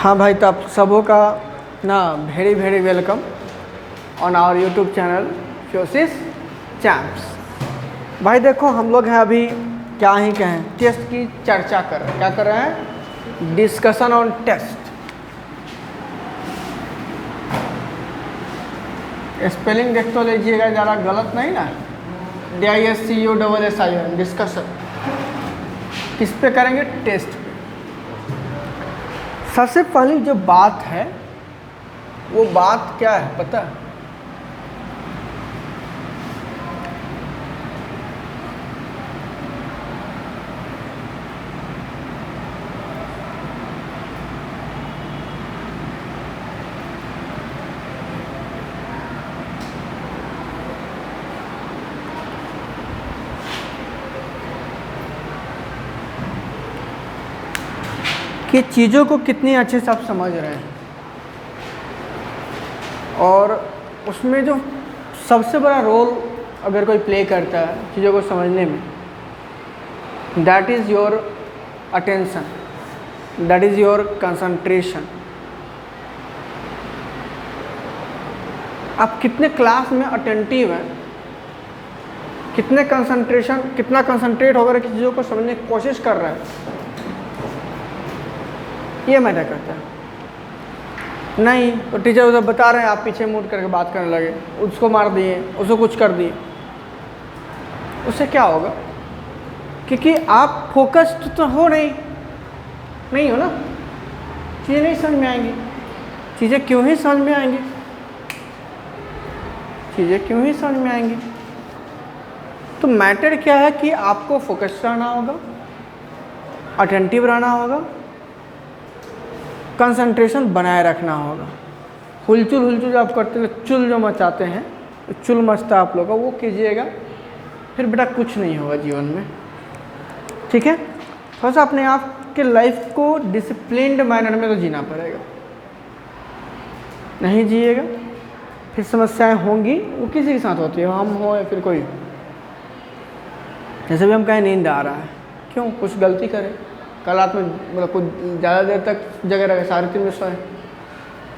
हाँ भाई, तो आप सबों का ना very very welcome on our YouTube channel Physics Champs. भाई देखो, हम लोग हैं अभी क्या ही कहें, टेस्ट की चर्चा कर रहे हैं। क्या कर रहे हैं? Discussion on test. स्पेलिंग देख तो लीजिएगा, ज़्यादा गलत नहीं ना। DISCUSSION discussion. किस पे करेंगे? टेस्ट पे। सबसे पहली जो बात है वो बात क्या है पता है? कि चीज़ों को कितनी अच्छे से आप समझ रहे हैं, और उसमें जो सबसे बड़ा रोल अगर कोई प्ले करता है चीज़ों को समझने में, that is your attention, that is your concentration. आप कितने क्लास में अटेंटिव हैं, कितना कंसंट्रेट होकर किसी चीज़ों को समझने की कोशिश कर रहे हैं, ये मैटर करता है। नहीं तो टीचर उधर बता रहे हैं, आप पीछे मुड़ करके बात करने लगे, उसको मार दिए, उसको कुछ कर दिए, उससे क्या होगा? क्योंकि आप फोकस्ड तो हो नहीं हो ना, चीज़ें नहीं समझ में आएंगी। चीज़ें क्यों ही समझ में आएंगी? तो मैटर क्या है कि आपको फोकस्ड रहना होगा, अटेंटिव रहना होगा, कंसंट्रेशन बनाए रखना होगा। हुलचुल जो आप करते हैं, चुल जो मचाते हैं, चुल मचता आप लोगों का, वो कीजिएगा, फिर बेटा कुछ नहीं होगा जीवन में। ठीक है? थोड़ा सा अपने आप के लाइफ को डिसिप्लिन्ड मैनर में तो जीना पड़ेगा। नहीं जिएगा फिर समस्याएं होंगी। वो किसी के साथ होती है, हम हो या फिर कोई। जैसे भी हम कहें नींद आ रहा है, क्यों? कुछ गलती करें, कल रात में मतलब कुछ ज़्यादा देर तक जगह रहे, 3:30 में सोए,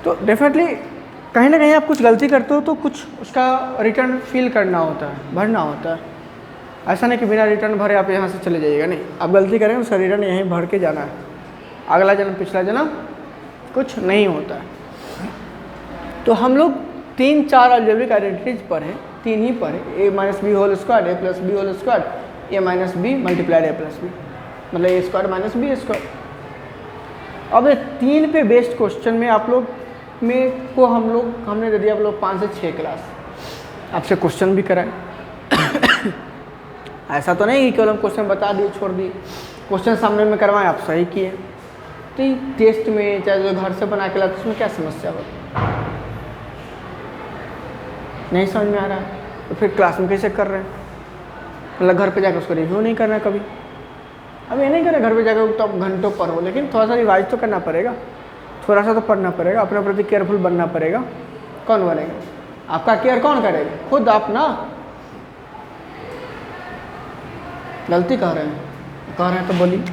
तो डेफिनेटली कहीं ना कहीं आप कुछ गलती करते हो तो कुछ उसका रिटर्न फील करना होता है, भरना होता है। ऐसा नहीं कि बिना रिटर्न भरे आप यहाँ से चले जाइएगा, नहीं। आप गलती करेंगे उसका रिटर्न यहीं भर के जाना है। अगला जन्म पिछला जन्म कुछ नहीं होता है। तो हम लोग 3-4 अलजेब्रिक आइडेंटिटीज पढ़े, 3 ही पढ़े, a - b² a + b² a - b × a + b, मतलब a² - b²। अब 3 पे बेस्ड क्वेश्चन में आप लोग में को हमने दे दिया आप लोग 5 से 6 क्लास, आपसे क्वेश्चन भी कराए। ऐसा तो नहीं कि केवल हम क्वेश्चन बता दिए छोड़ दिए, क्वेश्चन सामने में करवाएं, आप सही किए। तो टेस्ट में चाहे जो घर से बना के लाते उसमें क्या समस्या होती? नहीं समझ में आ रहा है तो फिर क्लास में कैसे कर रहे हैं? मतलब घर पे जाकर उसको रिव्यू नहीं करना कभी। अब ये नहीं करें घर पे जाकर तो आप घंटों पढ़ो, लेकिन थोड़ा सा रिवाइज तो करना पड़ेगा, थोड़ा सा तो पढ़ना पड़ेगा, अपने प्रति केयरफुल बनना पड़ेगा। कौन बनेगा? आपका केयर कौन करेगा? खुद आप ना। गलती कह रहे हैं तो बोलिए।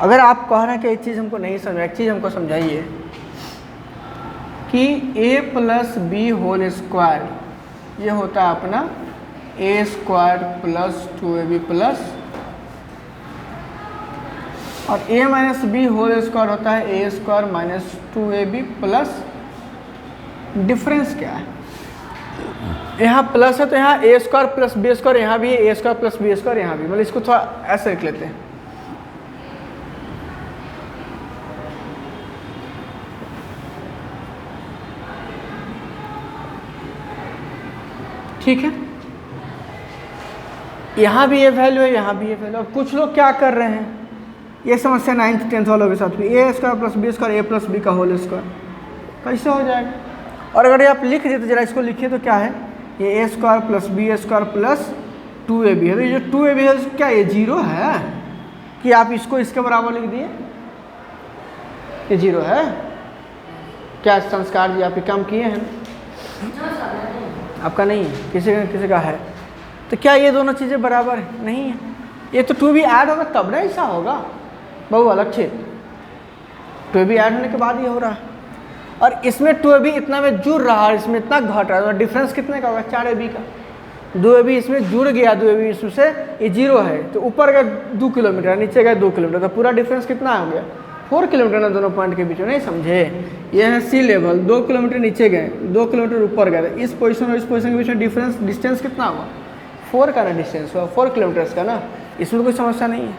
अगर आप कह रहे हैं कि एक चीज़ हमको नहीं समझ, एक चीज़ हमको समझाइए कि a + b² ये होता है अपना a² + 2ab+, और a - b² होता है a² - 2ab+। डिफरेंस क्या है? यहाँ प्लस है तो यहाँ a² + b², यहाँ भी a² + b², यहाँ भी, मतलब इसको थोड़ा ऐसे लिख लेते हैं। ठीक है? यहाँ भी ये वैल्यू है, यहाँ भी ये वैल्यू। अब कुछ लोग क्या कर रहे हैं, ये समस्या 9th 10th वालों के साथ भी, a² + b² a + b² कैसे हो जाएगा? और अगर ये आप लिख देते, जरा इसको लिखिए तो क्या है, ये a² + b² + 2ab है। तो ये जो 2ab है क्या ये 0 है कि आप इसको इसके बराबर लिख दिए? ये 0 है क्या? संस्कार जी आपके काम किए हैं? आपका नहीं है, किसी का है। तो क्या ये दोनों चीज़ें बराबर है? नहीं है। ये तो 2 भी ऐड होगा तब ना ऐसा होगा। बहु अलग छेद 2ab ऐड होने के बाद ये हो रहा है, और इसमें 2ab इतना में जुड़ रहा है, इसमें इतना घट रहा है, तो डिफरेंस कितने का होगा 4ab का। 2ab इसमें जुड़ गया, 2ab इसमें से ये 0 है, तो ऊपर गए 2 किलोमीटर, नीचे गए 2 किलोमीटर, तो पूरा डिफरेंस कितना हो गया 4 किलोमीटर ना दोनों पॉइंट के बीच में। नहीं समझे? ये है सी लेवल, 2 किलोमीटर नीचे गए, 2 किलोमीटर ऊपर गए, इस पोजीशन और इस पोजीशन के बीच में डिफरेंस डिस्टेंस कितना हुआ 4 का ना डिस्टेंस हुआ, 4 किलोमीटर्स का ना। इसमें कोई समस्या नहीं है,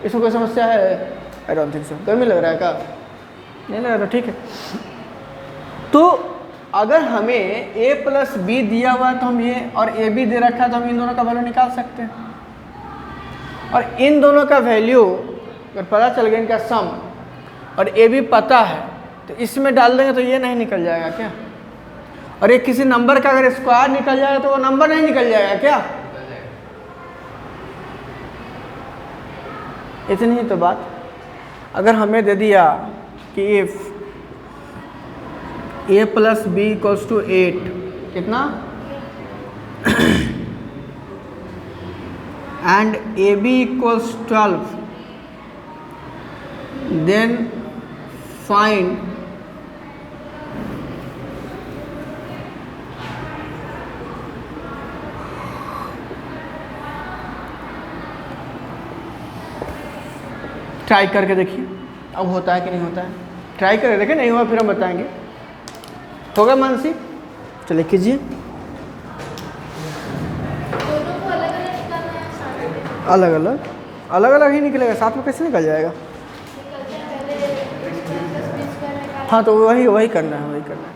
इसमें कोई समस्या है? I don't think so. गर्मी लग रहा है क्या? नहीं लग रहा, तो ठीक है। तो अगर हमें a प्लस बी दिया हुआ है तो हम ये और ए बी दे रखा है तो हम इन दोनों का वैल्यू निकाल सकते हैं, और इन दोनों का वैल्यू अगर पता चल गया, इनका सम, और ए बी पता है, तो इसमें डाल देंगे तो ये नहीं निकल जाएगा क्या? और एक किसी नंबर का अगर स्क्वायर निकल जाएगा तो वो नंबर नहीं निकल जाएगा क्या? इतनी ही तो बात। अगर हमें दे दिया कि if a plus B equals to 8, कितना, and A B equals 12, then find try करके देखिए अब होता है कि नहीं होता है। ट्राई करके देखिए, नहीं हुआ फिर हम बताएंगे। होगा मानसी? चलिए कीजिए। अलग अलग अलग अलग ही निकलेगा, साथ में कैसे निकल जाएगा? हाँ तो वही करना है, वही करना है।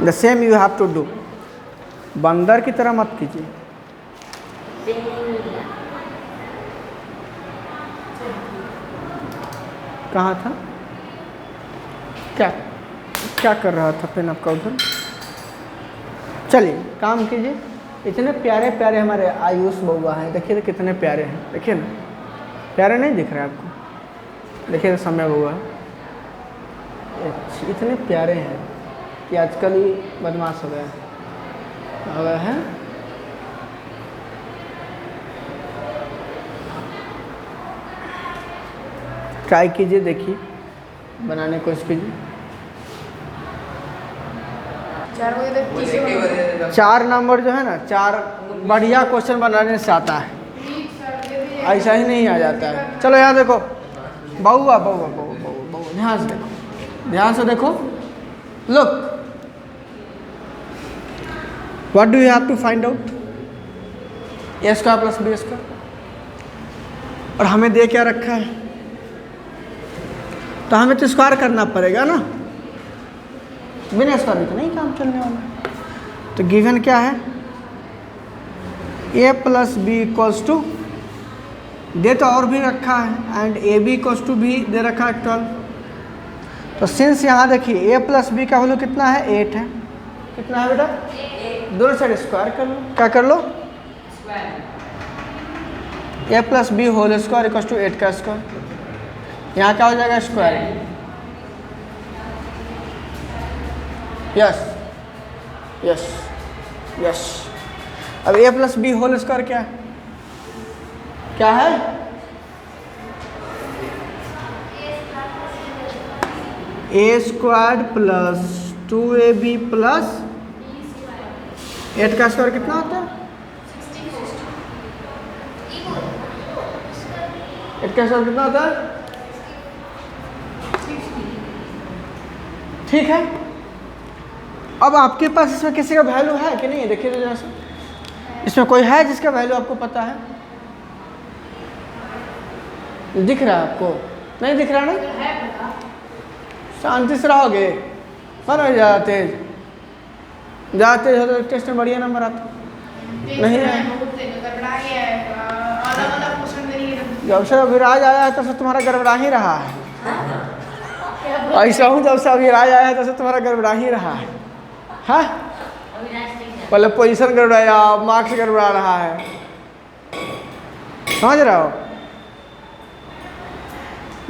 The same you have to do. बंदर की तरह मत कीजिए। कहाँ था? क्या कर रहा था पेन आपका उधर? चलिए काम कीजिए। इतने प्यारे प्यारे हमारे आयुष बउआ हैं, देखिए तो कितने प्यारे हैं, देखिए ना, प्यारे नहीं दिख रहे आपको? देखिए तो समय बउआ इतने प्यारे हैं कि आजकल ही बदमाश हो गया है। ट्राई कीजिए, देखिए बनाने की कोशिश कीजिए। 4 नंबर जो है ना, 4 बढ़िया क्वेश्चन बनाने से आता है, ऐसा ही नहीं आ जाता है। चलो यहाँ देखो, बउआ ध्यान से देखो, ध्यान से देखो। Look, what do you have to find out? A square plus B square, और हमें दे क्या रखा है, तो हमें तो स्क्वायर करना पड़ेगा ना, बिना स्क्वायर तो नहीं काम चलने वाला। तो गिवन क्या है, a plus B equals to, दे तो और भी रखा है, and A B equals to भी दे रखा है 12। तो सिंस यहाँ देखिए a प्लस बी का वैल्यू कितना है 8 है, कितना है बेटा? दोनों साइड स्क्वायर कर लो। क्या कर लो? a plus B whole square equals to 8 का स्क्वायर। यहाँ क्या हो जाएगा? स्क्वायर। Yes yes yes. अब a plus B whole square क्या है? क्या है? a square plus 2ab plus 8 का स्क्वायर कितना होता है? 8 का स्क्वायर कितना होता है? ठीक है। अब आपके पास इसमें किसी का वैल्यू है कि नहीं? देखिए तो जरा सा, इसमें कोई है जिसका वैल्यू आपको पता है? दिख रहा है आपको? नहीं दिख रहा ना? शांति से रहोगे, पर ज़्यादा तेज हो तो टेस्ट में बढ़िया नंबर आता नहीं है। जब से अभिराज आया है तब से तुम्हारा गड़बड़ा ही रहा है। ऐसा हूँ, जब से अभिराज आया है तब से तुम्हारा गड़बड़ा ही रहा है। हाँ, पहले पोजीशन गड़बड़ाया, मार्क्स गड़बड़ा रहा है, समझ रहे हो?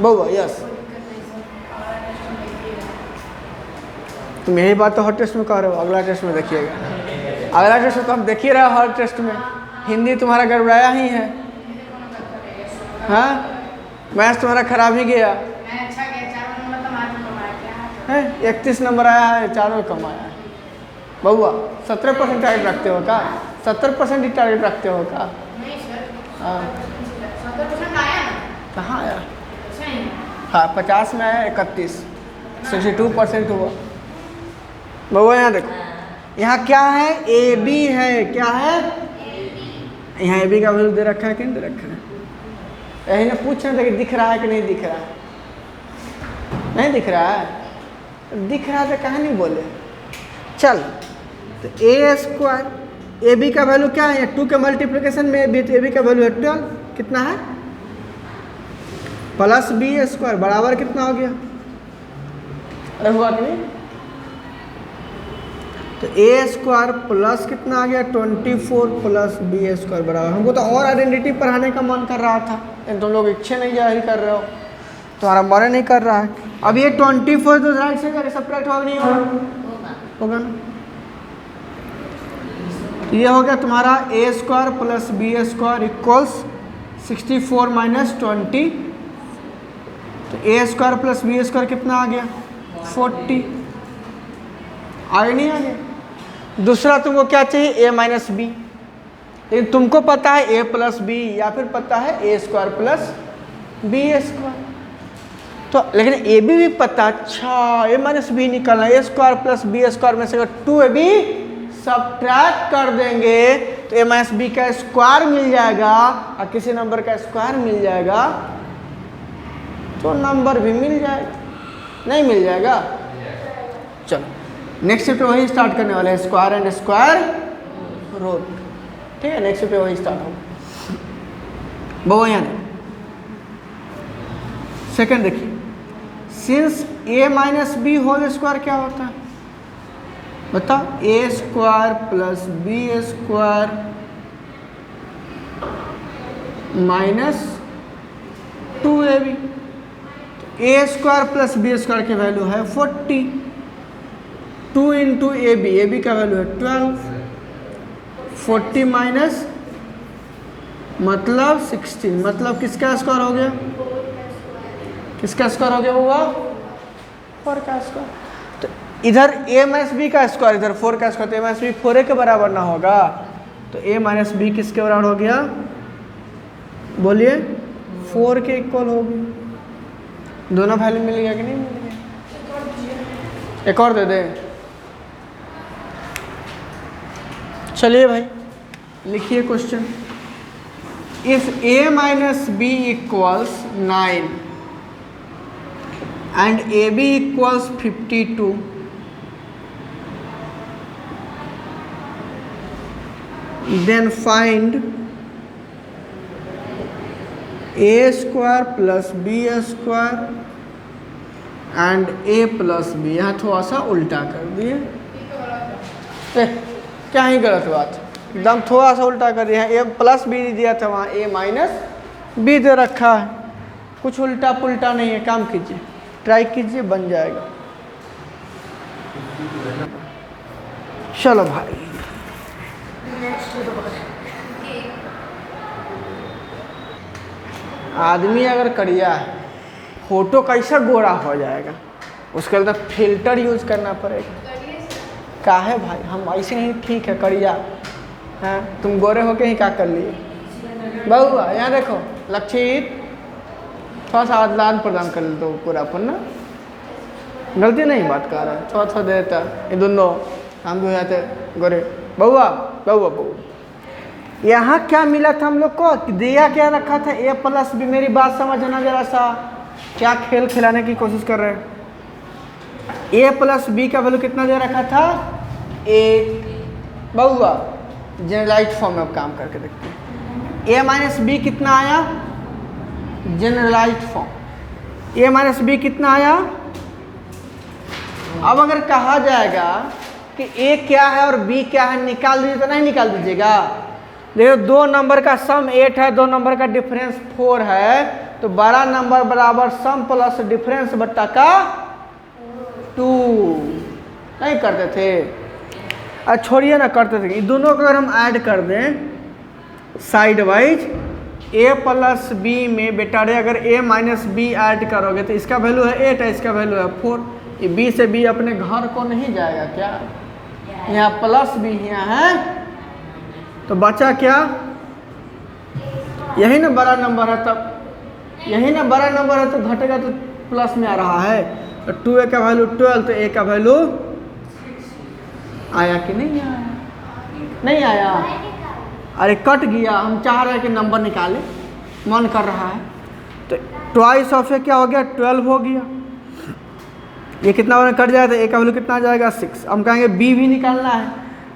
बहु यस, तुम यही बात तो हर टेस्ट में कह रहे हो, अगला टेस्ट में देखिएगा। अगला टेस्ट में तो हम देख ही रहे हो, हर टेस्ट में हिंदी तुम्हारा गड़बड़ाया ही है। हाँ, मैथ्स तुम्हारा खराब ही गया। अच्छा गया, 4 नंबर तो मार कमाया क्या है 31 नंबर आया है, 4 कम आया है। बउआ 17% टारगेट रखते हो का? 70% ही टारगेट रखते हो का? नहीं सर, हाँ 70% आया ना। कहाँ आया? अच्छा ही हाँ 50 में आया 31, 62% हुआ। बउआ यहाँ देखो, यहाँ क्या है? ए बी है, क्या है? यहाँ ए बी का वैल्यू दे रखा है कि नहीं दे रखा है? यही ना पूछ रहे थे कि दिख रहा है कि नहीं दिख रहा है? नहीं दिख रहा है? दिख रहा है तो कहाँ नहीं बोले? चल तो ए स्क्वायर, ए बी का वैल्यू क्या है? 2 के मल्टीप्लिकेशन में बी, तो ए बी का वैल्यू है 12, कितना है? प्लस बी स्क्वायर बराबर कितना हो गया? अरे हुआ कि नहीं? तो ए स्क्वायर प्लस कितना आ गया? 24 प्लस बी स्क्वायर बराबर। हमको तो और आइडेंटिटी पढ़ाने का मन कर रहा था, लेकिन तुम लोग इच्छा नहीं जाहिर कर रहे हो, तुम्हारा मन नहीं कर रहा है। अब ये 24 तो राइट से जाके सब्ट्रैक्ट होगा नहीं होगा? होगा ना। ये हो गया तुम्हारा A square plus B square equals 64 minus 20। तो A square plus B square कितना आ गया? 40। आगे नहीं आ गया? दूसरा तुमको क्या चाहिए? ए माइनस बी। लेकिन तुमको पता है ए प्लस बी, या फिर पता है ए स्क्वायर प्लस बी स्क्वायर। तो लेकिन ए बी भी पता, अच्छा ए माइनस बी निकलना, ए स्क्वायर प्लस बी स्क्वायर में से अगर 2ab सब्ट्रैक्ट कर देंगे तो ए माइनस बी का स्क्वायर मिल जाएगा, और किसी नंबर का स्क्वायर मिल जाएगा तो नंबर भी मिल जाएगा, नहीं मिल जाएगा? चलो नेक्स्ट चैप्टर वही स्टार्ट करने वाले हैं, स्क्वायर एंड स्क्वायर रूट। ठीक है, नेक्स्ट चैप्टर वही स्टार्ट होगा। बहुत यहाँ सेकंड देखिए, since A minus B whole square क्या होता है? बताओ। A square plus B square minus 2ab। A square plus B square की वैल्यू है 40, 2 इंटू ए बी का वैल्यू है 12, 40 माइनस मतलब 16, मतलब किसका स्क्वायर हो गया? किसका स्क्वायर हो गया हुआ? 4 का स्क्वायर। तो इधर a माइनस बी का स्क्वायर, इधर 4 का स्क्वायर, तो a माइनस बी 4a के बराबर ना होगा, तो a माइनस बी किसके बराबर हो गया? बोलिए 4 के इक्वल हो गया। दोनों वैल्यू मिल गया कि नहीं मिल गया? एक और दे दे। चलिए भाई लिखिए question. If a minus B equals 9 and AB equals 52, then find a square plus b square and a plus b। यहाँ थोड़ा सा उल्टा कर दिए, क्या ही गलत बात, एकदम थोड़ा सा उल्टा कर दिया। a प्लस बी दिया था, वहाँ a माइनस बी दे रखा है, कुछ उल्टा पुल्टा नहीं है। काम कीजिए, ट्राई कीजिए, बन जाएगा। चलो भाई आदमी अगर करिया है, फोटो कैसा गोरा हो जाएगा, उसके अंदर फिल्टर यूज करना पड़ेगा। का है भाई, हम ऐसे नहीं, ठीक है करिया है, तुम गोरे होके ही क्या कर लिए? बहुआ यहाँ देखो, लक्षित थोड़ा सा आदान प्रदान कर ले दो पूरा अपन ना, गलती नहीं बात कर रहा है, थोड़ा थोड़ा दे देता, ये दोनों हम भी हो जाते गोरे। बहुआ बहुआ बहुआ, यहाँ क्या मिला था हम लोग को? दिया क्या रखा था? ए प्लस बी। मेरी बात समझना जरा सा, क्या खेल खिलाने की कोशिश कर रहे हैं? ए प्लस बी का वैल्यू कितना दे रखा था? 8। बहुआ जनरलाइज फॉर्म में अब काम करके देखते हैं। ए माइनस बी कितना आया? Generalise form. A minus B कितना आया? अब अगर कहा जाएगा कि ए क्या है और बी क्या है, निकाल दीजिए, तो नहीं निकाल दीजिएगा। देखो, 2 नंबर का सम 8 है, 2 नंबर का डिफरेंस 4 है, तो बड़ा नंबर बराबर सम प्लस डिफरेंस बट्टा का 2। नहीं करते थे? छोड़िए ना, करते थे। ये दोनों को अगर हम ऐड कर दें साइड वाइज, ए प्लस बी में बेटा रे अगर ए माइनस बी ऐड करोगे तो इसका वैल्यू है 8 है, इसका वैल्यू है 4। ये बी से बी अपने घर को नहीं जाएगा क्या? यहाँ प्लस बी यहाँ है तो बचा क्या? यही ना बड़ा नंबर है, तब यही ना बड़ा नंबर है तो घटेगा तो प्लस में आ रहा है। तो 2a का वैल्यू 12 तो a का वैल्यू आया कि नहीं आया? नहीं आया। अरे कट गया, हम चाह रहे हैं कि नंबर निकाले, मन कर रहा है। तो ट्वाइस ऑफ ए क्या हो गया? 12 हो गया। ये कितना होने कट जाएगा तो ए का वैल्यू कितना आ जाएगा? 6। हम कहेंगे बी भी निकालना है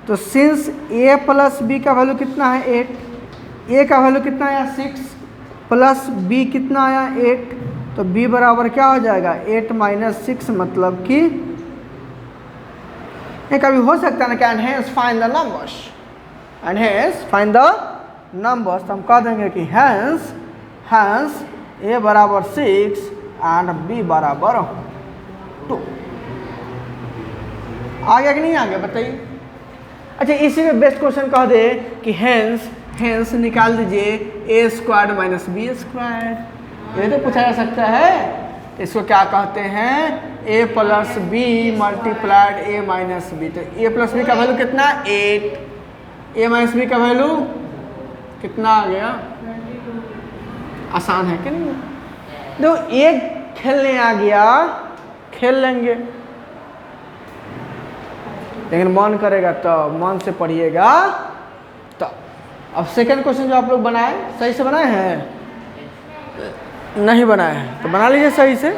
तो सिंस ए प्लस बी का वैल्यू कितना है? 8। ए का वैल्यू कितना आया? 6 प्लस बी कितना आया? 8। तो बी बराबर क्या हो जाएगा? 8 माइनस 6 मतलब कि ये कभी हो सकता है ना कि enhance find the numbers, enhance find the numbers. तो हम कह देंगे कि हैंस ए बराबर 6 एंड बी बराबर 2। आ गया कि नहीं आ गया बताइए? अच्छा इसी में बेस्ट क्वेश्चन कह दे कि हैंस निकाल दीजिए ए स्क्वायर माइनस बी स्क्वायर। ये तो पूछा जा सकता है। इसको क्या कहते हैं? ए प्लस बी मल्टीप्लाइड ए माइनस बी। तो ए प्लस बी का वैल्यू कितना? 8। ए माइनस बी का वैल्यू कितना आ गया? आसान है कि नहीं? तो एक खेलने आ गया, खेल लेंगे, लेकिन मन करेगा तो मन से पढ़िएगा। तो अब सेकंड क्वेश्चन जो आप लोग बनाए सही से बनाए हैं? नहीं बनाए हैं तो बना लीजिए सही से।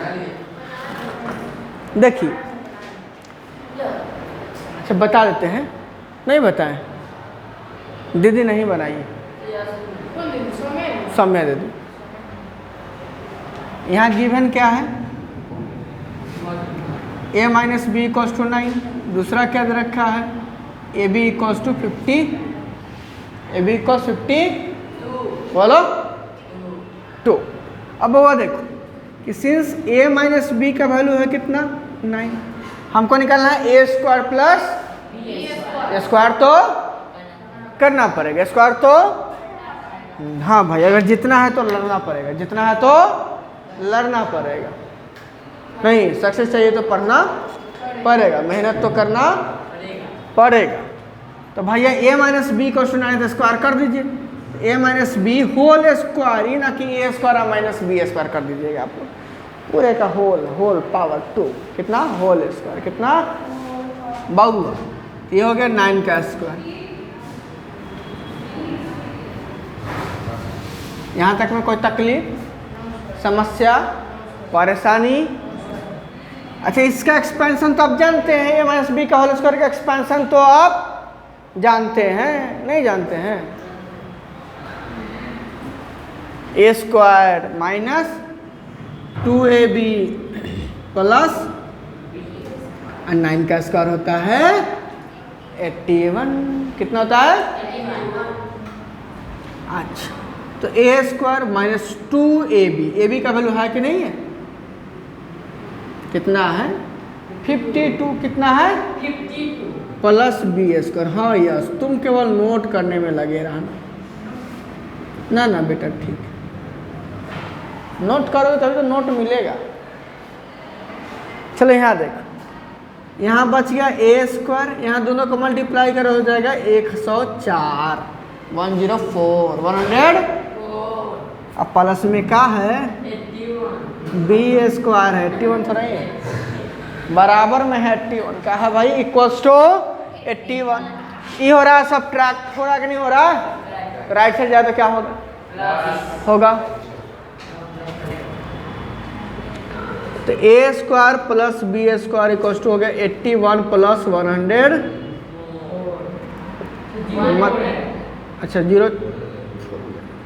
देखिए अच्छा बता देते हैं, नहीं बताएं, दीदी नहीं बनाइए, समय दे दो। यहाँ गिवन क्या है? A minus B equals to 9। दूसरा क्या दे रखा है? A B equals to 50। A B equals 50 बोलो 2। अब वो देखो कि सिंस ए माइनस बी का वैल्यू है कितना? 9। हमको निकालना है ए स्क्वायर प्लस स्क्वायर तो करना पड़ेगा, स्क्वायर तो हाँ भाई अगर जितना है तो लड़ना पड़ेगा, जितना है तो लड़ना पड़ेगा। नहीं सक्सेस चाहिए तो पढ़ना पड़ेगा, मेहनत तो करना पड़ेगा। तो भैया ए माइनस बी को 9 तो स्क्वायर कर दीजिए। ए माइनस बी होल स्क्वायर, ही ना कि A square minus B square कर दीजिएगा आप लोग, पूरे का होल पावर 2 कितना? होल स्क्वायर कितना? बाउआ। ये हो गया 9 का स्क्वायर। यहाँ तक में कोई तकलीफ, समस्या, परेशानी? अच्छा इसका एक्सपेंशन तो आप जानते हैं, ए माइनस बी का होल स्क्वायर का एक्सपेंशन तो आप जानते हैं? नहीं जानते हैं? ए स्क्वायर माइनस 2ab प्लस 9 का स्क्वायर होता है 81। कितना होता है? 81। अच्छा तो A square minus 2ab, ab का वैल्यू है कि नहीं है? कितना है? 52। कितना है? 52 प्लस बी स्क्वायर। हाँ यस, तुम केवल नोट करने में लगे रहना ना बेटा, ठीक है, नोट करोगे तभी तो नोट मिलेगा। चलो यहाँ देखो, यहाँ बच गया ए स्क्वायर, यहाँ दोनों को मल्टीप्लाई करो हो जाएगा 104 104 104। अब प्लस में क्या है? बी स्क्वायर है 81 थोड़ा ही है, बराबर में है 81 का है भाई, इक्वल्स टू 81। ये हो रहा है सब्ट्रैक्ट, हो रहा कि नहीं हो रहा? राइट साइड जाए तो क्या होगा? तो A square plus B square equals to हो गया 81 प्लस 100। अच्छा 0।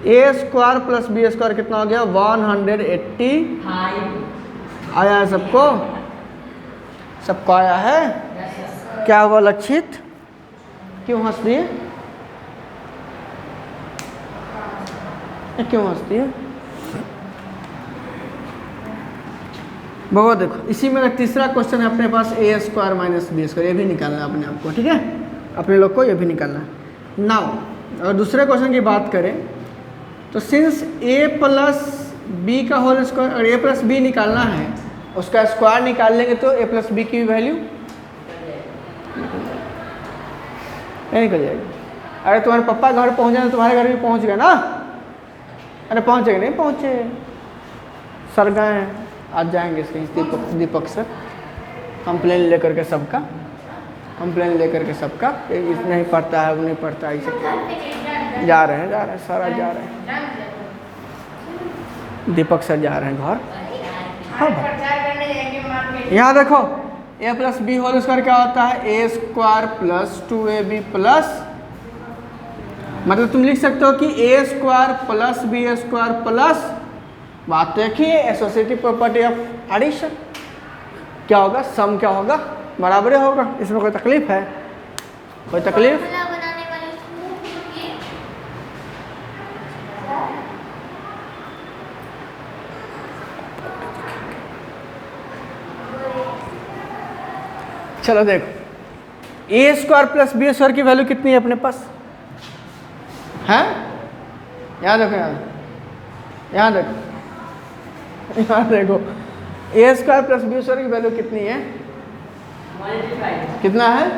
A square plus B square कितना हो गया? 180 आया है सबको? सबको आया है? क्या हुआ लक्षित? क्यों हंस रही है? क्यों हंसती है? बहुत देखो इसी में तीसरा क्वेश्चन है अपने पास, ए स्क्वायर माइनस बी स्क्वायर। ये भी निकालना है अपने आप को, ठीक है, अपने लोग को ये भी निकालना है। नाउ अगर दूसरे क्वेश्चन की बात करें तो सिंस ए प्लस बी का होल स्क्वायर और ए प्लस बी निकालना है, उसका स्क्वायर निकाल लेंगे तो ए प्लस बी की वैल्यू नहीं निकल जाएगी। अरे तुम्हारे पापा घर पहुंच जाए तो तुम्हारे घर भी पहुंच गए ना। अरे पहुंचेगा नहीं पहुंचे, सर गए हैं, आज जाएंगे इसके दीपक सर कंप्लेन लेकर के सबका, कंप्लेन लेकर के सबका नहीं पढ़ता है, वो नहीं पढ़ता है, ऐसे जा रहे हैं सर आज जा रहे हैं, दीपक सर जा रहे हैं घर। हाँ भाई यहाँ देखो ए प्लस बी होल स्क्वायर क्या होता है, ए स्क्वायर प्लस 2ab प्लस, मतलब तुम लिख सकते हो कि A square plus B square plus, बात तो एक ही है, एसोसिएटिव प्रॉपर्टी ऑफ एडिशन। क्या होगा, सम क्या होगा, बराबर होगा। इसमें कोई तकलीफ है, कोई तकलीफ? चलो देखो, ए स्क्वायर प्लस बी स्क्वायर की वैल्यू कितनी है अपने पास है? यहाँ देखो, यहाँ देखो, यहाँ देखो, ए स्क्वायर प्लस बी स्क्वायर की वैल्यू कितनी है? कितना है?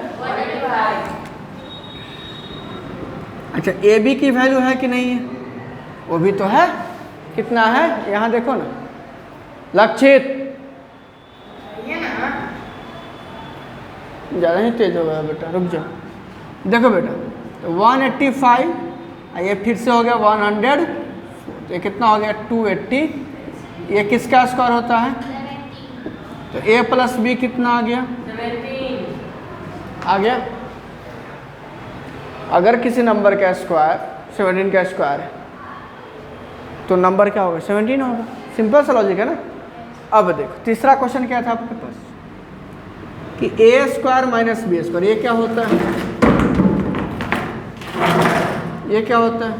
अच्छा, ए बी की वैल्यू है कि नहीं है? वो भी तो है। कितना है? यहाँ देखो ना, लक्षित ज़्यादा ही तेज हो गया बेटा, रुक जाओ। देखो बेटा, तो 185, ये फिर से हो गया 100, ये कितना हो गया 280, ये किसका स्क्वायर होता है? तो a प्लस बी कितना आ गया? 17 आ गया। अगर किसी नंबर का स्क्वायर 17 का स्क्वायर है तो नंबर क्या होगा? 17 होगा। सिंपल सा लॉजिक है ना। अब देखो तीसरा क्वेश्चन क्या था आपके पास कि A square minus B square, ये क्या होता है? ये क्या होता है?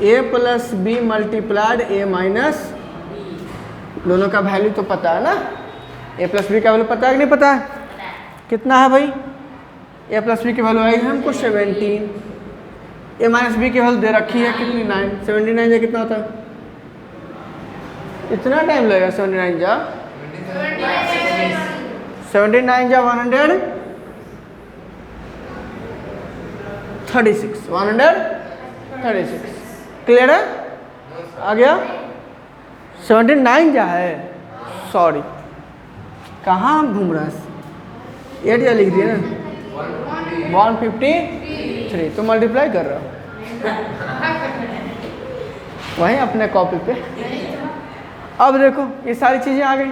A plus B multiplied A minus, दोनों का वैल्यू तो पता है ना, ए प्लस बी का वैल्यू पता है कि नहीं पता है? कितना है भाई? ए प्लस बी की वैल्यू आई है हमको 17, ए माइनस बी की वैल्यू दे रखी है कितनी? 9। 79 जा कितना होता है? इतना टाइम लगेगा 79 जा 79 जा 136, 136 क्लियर है? आ गया? 79 जा है, सॉरी कहाँ हम घूम रहे हैं, 8 जा लिख दिए ना, 153 तो मल्टीप्लाई कर रहा हूँ वहीं अपने कॉपी पे। अब देखो ये सारी चीज़ें आ गई।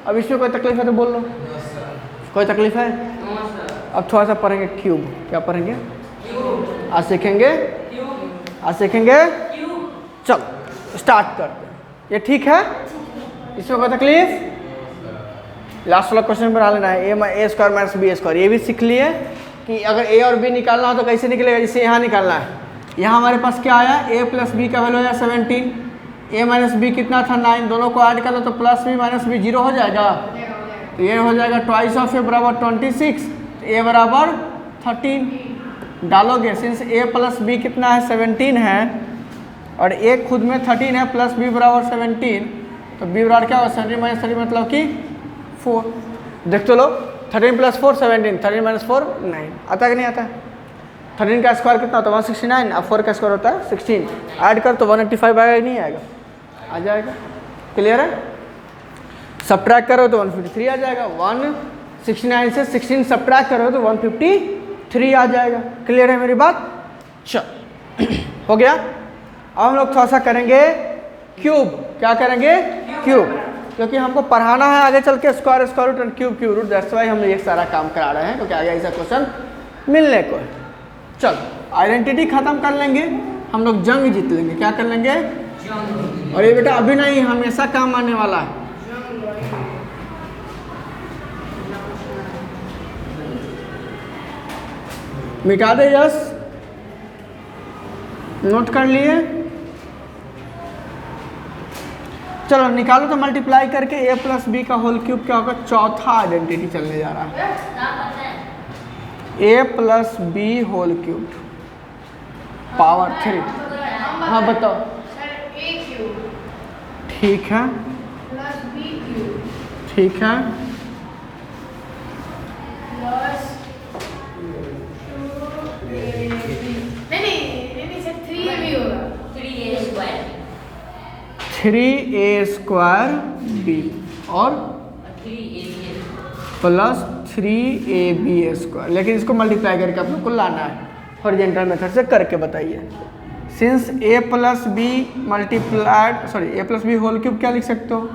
अब इसमें कोई तकलीफ है तो बोल लो, कोई तकलीफ है? अब थोड़ा सा पढ़ेंगे क्यूब। क्या पढ़ेंगे? आज सीखेंगे, आज सीखेंगे। चलो स्टार्ट करते हैं। ये ठीक है? इसमें कोई तकलीफ? लास्ट वाला क्वेश्चन बना लेना है, ए स्क्वायर माइनस बी स्क्वायर। ये भी सीख लिए कि अगर ए और बी निकालना हो तो कैसे निकलेगा, जैसे यहाँ निकालना है। यहाँ हमारे पास क्या आया? ए प्लस बी का वैल्यू आया 17, ए माइनस बी कितना था? 9। दोनों को ऐड कर दो तो प्लस बी माइनस बी 0 हो जाएगा। तो ये हो जाएगा ट्वाइस ऑफ ए बराबर 26, तो ए बराबर 13 डालोगे। सिंस ए प्लस बी कितना है? 17 है और ए खुद में 13 है, प्लस बी बराबर 17, तो बी बराबर क्या होगा? 17 माइनस 13 मतलब कि 4। देख तो लो, 13 प्लस 4 17, 13 माइनस 4 9। आता कि नहीं आता? 13 का स्क्वायर कितना होता है? 169। अब 4 का स्क्वायर होता है 16। ऐड कर तो 185 आएगा कि नहीं आएगा? आ जाएगा। क्लियर है? सब्ट्रैक्ट करो तो 153 आ जाएगा। 169 से 16 सब्ट्रैक्ट करो तो 153 आ जाएगा। क्लियर है मेरी बात? चल हो गया। अब हम लोग थोड़ा सा करेंगे क्यूब। क्या करेंगे? क्यूब, क्योंकि हमको पढ़ाना है आगे चल के square square root and cube cube root. That's why हम ये सारा काम करा रहे हैं, क्योंकि आगे ऐसा क्वेश्चन मिलने को है। चलो आइडेंटिटी खत्म कर लेंगे, हम लोग जंग जीत लेंगे। क्या कर लेंगे? और ये बेटा अभी नहीं, हमेशा काम आने वाला है। मिटा दे यस, नोट कर लिए? चलो निकालो तो मल्टीप्लाई करके ए प्लस बी का होल क्यूब क्या होगा? चौथा आइडेंटिटी चलने जा रहा है, A plus B whole cube power 3। हाँ बताओ। सर ठीक है, प्लस बी क्यूब ठीक है, प्लस 2ab नहीं सर 3ab होगा 3a² b और प्लस 3ab², लेकिन इसको मल्टीप्लाई करके आप लोग को लाना है, हॉरिजॉन्टल मेथड से करके बताइए। Since a plus B multiplied sorry a plus B whole cube क्या लिख सकते हो,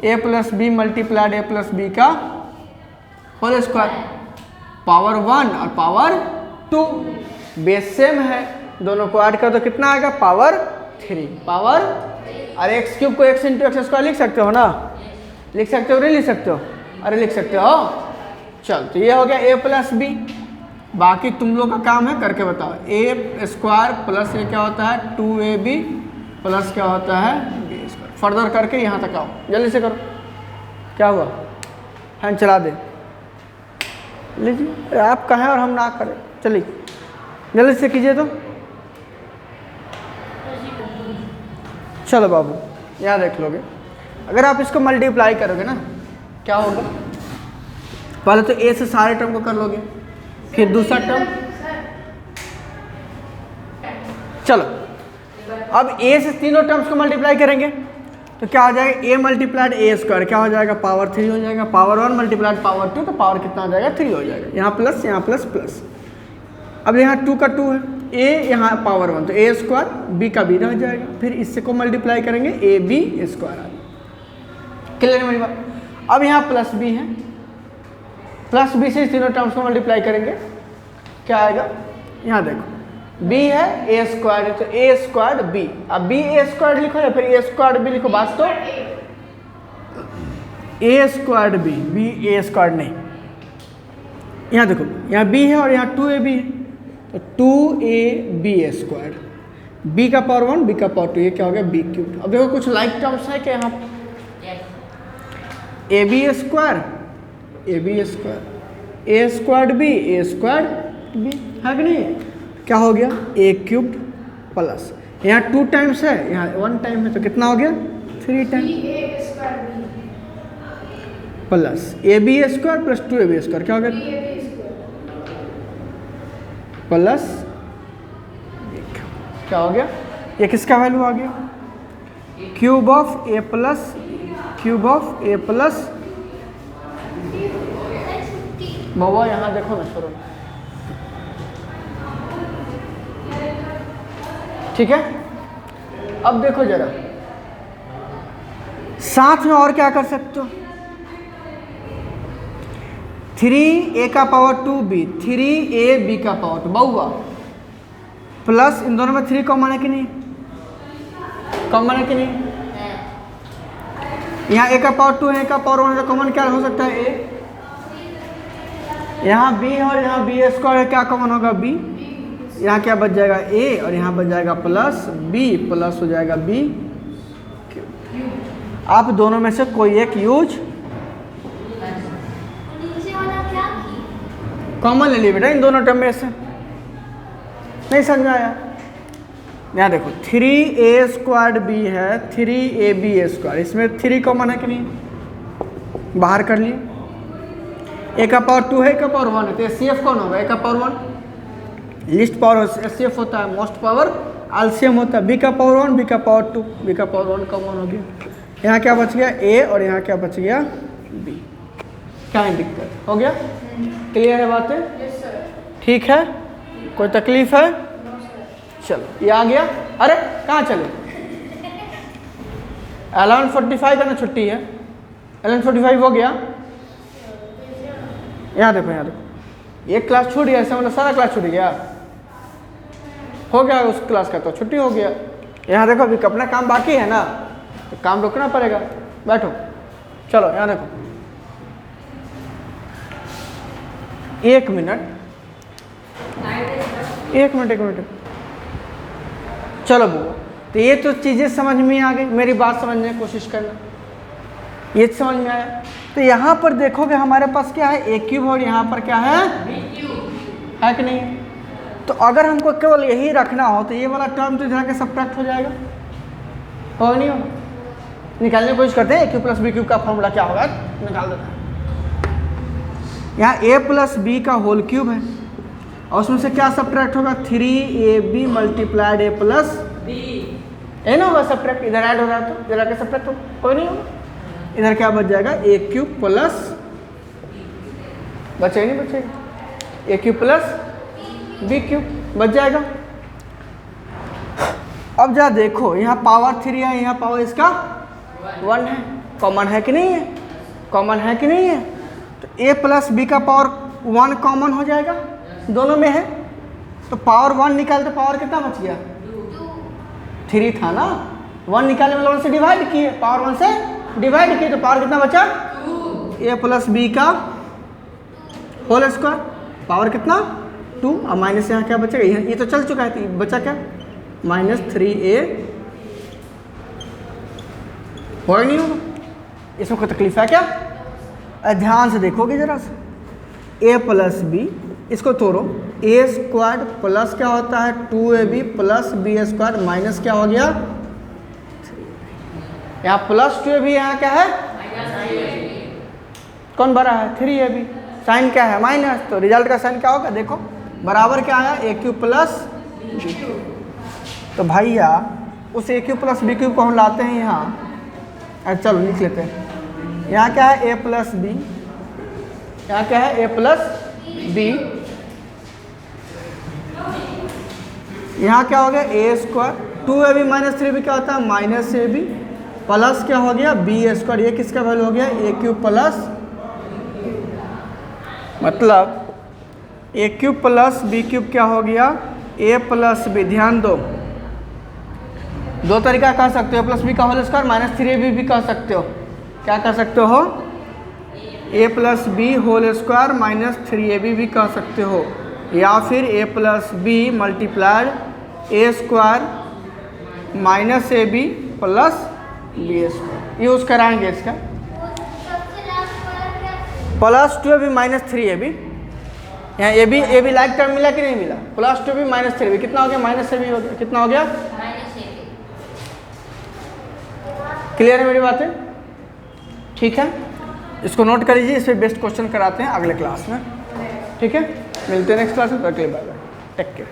a plus B multiplied a plus B का होल स्क्वायर, पावर 1 और पावर 2 बेस सेम है, दोनों को ऐड कर दो कितना आएगा पावर 3 पावर, और एक्स क्यूब को x इंटू एक्स स्क्वायर लिख सकते हो ना, लिख सकते हो नहीं लिख सकते हो, अरे लिख सकते हो। चल तो ये हो गया a प्लस बी, बाकी तुम लोग का काम है करके बताओ। a² प्लस ये क्या होता है 2ab प्लस क्या होता है b², फर्दर करके यहाँ तक आओ, जल्दी से करो। क्या हुआ, हैंड चला दे, लीजिए आप कहें और हम ना करें, चलिए जल्दी से कीजिए तो। चलो बाबू यहाँ देख लोगे, अगर आप इसको मल्टीप्लाई करोगे ना क्या होगा, पहले तो a से सारे टर्म को कर लोगे, फिर दूसरा टर्म, चलो अब a से तीनों टर्म्स को मल्टीप्लाई करेंगे तो क्या हो जाएगा a मल्टीप्लाइड a² क्या हो जाएगा पावर 3 हो जाएगा, पावर 1 मल्टीप्लाइड पावर 2 तो पावर कितना हो जाएगा 3 हो जाएगा, यहाँ प्लस यहाँ प्लस प्लस। अब यहाँ 2 का 2 है, a यहाँ पावर 1 तो a² b का b रह जाएगा, फिर इससे को मल्टीप्लाई करेंगे ab² आ, क्लियर है मेरी बात। अब यहाँ प्लस b है, प्लस b से तीनों टर्म्स को मल्टीप्लाई करेंगे क्या आएगा, यहाँ देखो b है a² तो a² b, अब b(a² लिखो या फिर a² b लिखो, बात तो a² b a² नहीं, यहाँ देखो यहाँ b है और यहाँ 2ab है तो 2ab², b का पावर 1 b का पावर 2, ये क्या हो गया b³। अब देखो कुछ लाइक टर्म्स है क्या यहाँ पर, ab² a²b a² b है कि नहीं, क्या हो गया a³ प्लस यहाँ 2 टाइम्स है यहाँ 1 टाइम है तो कितना हो गया 3 time plus ab² plus 2ab² क्या हो गया प्लस क्या हो गया, ये किसका वैल्यू आ गया cube of a plus cube of a plus, बाबा यहाँ देखो ना छोड़ो, ठीक है। अब देखो जरा साथ में और क्या कर सकते हो, 3a का पावर 2b 3ab का पावर 2 बहुआ प्लस इन दोनों में 3 कॉमन है कि नहीं, कॉमन है कि नहीं, यहाँ a का पावर 2 है a का पावर 1 है तो कॉमन क्या हो सकता है a, यहाँ b है और यहाँ b² है क्या कॉमन होगा b, यहाँ क्या बच जाएगा a और यहाँ बच जाएगा प्लस b प्लस हो जाएगा b। आप दोनों में से कोई एक यूज कॉमन ले ली बेटा इन दोनों टर्म में से, नहीं समझ में आया, यहाँ देखो 3a² b है 3ab², इसमें 3 कॉमन है कि नहीं, बाहर कर लिए, a का पावर 2 है a का पावर 1 है तो HCF कौन होगा a का पावर 1, लिस्ट पावर HCF होता है, मोस्ट पावर एलसीएम होता है, b का पावर 1 b का पावर 2, b का पावर 1 कॉमन हो गया, यहाँ क्या बच गया a और यहाँ क्या बच गया b, क्या है दिक्कत, हो गया क्लियर है बातें, ठीक है कोई तकलीफ है, चलो ये आ गया, अरे कहाँ चले 11:45 का ना छुट्टी है, 11:45 हो गया, यहाँ देखो एक क्लास छूट गया, ऐसा मतलब सारा क्लास छूट गया, हो गया उस क्लास का तो छुट्टी हो गया, यहाँ देखो अभी अपना काम बाकी है ना तो काम रोकना पड़ेगा, बैठो चलो यहाँ देखो 1 मिनट चलो बुआ, तो ये तो चीज़ें समझ में आ गई, मेरी बात समझने की कोशिश करना, ये समझ में आया। तो यहाँ पर देखोगे हमारे पास क्या है a³ और यहाँ पर क्या है कि नहीं, तो अगर हमको केवल यही रखना हो तो ये वाला टर्म तो इधर के सब्ट्रैक्ट हो जाएगा, हो नहीं हो, निकालने की कोशिश करते हैं। ए क्यूब प्लस बी क्यूब का फॉर्मूला क्या होगा, निकाल देते हैं। यहाँ ए प्लस बी का होल क्यूब है और उसमें से क्या सब्ट्रैक्ट होगा, 3ab मल्टीप्लाइड ए प्लस बी, ए ना होगा सब्ट्रैक्ट, इधर ऐड हो रहा है तो इधर आके सब्ट्रैक्ट हो, कोई नहीं होगा। इधर क्या बच जाएगा, ए क्यूब प्लस, बचेगा नहीं बचेगा, ए क्यूब प्लस बी क्यूब बच जाएगा। अब जा देखो, यहाँ पावर 3 है, यहाँ पावर इसका 1 है, कॉमन है कि नहीं है, कॉमन है कि नहीं है। तो a प्लस बी का पावर 1 कॉमन हो जाएगा, दोनों में है। तो पावर 1 निकाल तो पावर कितना बच गया, 3 था ना, 1 निकालने में 1 से डिवाइड किए, पावर 1 से डिवाइड किए तो पावर कितना बचा, a प्लस बी का होल स्क्वायर, पावर कितना 2। अब माइनस यहाँ क्या बचेगा, ये तो चल चुका है, तो बचा क्या -3a, होगा नहीं होगा, इसमें कोई तकलीफ है क्या। ध्यान से देखोगे जरा से, a प्लस बी, इसको तोड़ो, ए स्क्वाड प्लस क्या होता है 2ab plus B squad minus क्या हो गया, यहाँ प्लस 2ab, यहाँ क्या है कौन बड़ा है 3ab, साइन क्या है माइनस, तो रिजल्ट का साइन क्या होगा देखो, बराबर क्या आया ए क्यूब प्लस बी क्यूब। तो भैया उस ए क्यूब प्लस बी क्यूब को हम लाते हैं यहाँ, चलो लिख लेते हैं। यहाँ क्या है ए प्लस बी, यहाँ क्या है ए प्लस बी, यहाँ क्या हो गया ए स्क्वायर, 2ab माइनस 3b क्या होता है -ab, प्लस क्या हो गया बी स्क्वायर, ये किसका वैल्यू हो गया ए क्यूब प्लस, मतलब ए क्यूब प्लस बी क्यूब क्या हो गया ए प्लस बी। ध्यान दो, दो तरीका कह सकते हो, प्लस बी का होल स्क्वायर -3ab भी कह सकते हो, क्या कह सकते हो, A plus B whole square -3ab भी कह सकते हो, या फिर A plus B multiplied A square -ab plus B square use कराएंगे इसका, प्लस 2ab -3ab, यहाँ ए बी लाइक टर्म मिला कि नहीं मिला, प्लस 2ab -3ab कितना हो गया -ab हो गया, कितना हो गया, क्लियर है मेरी बातें, ठीक है। इसको नोट कर लीजिए, इस पर बेस्ट क्वेश्चन कराते हैं अगले क्लास में, ठीक है। मिलते हैं नेक्स्ट क्लास में, तो अगले बार टेक केयर।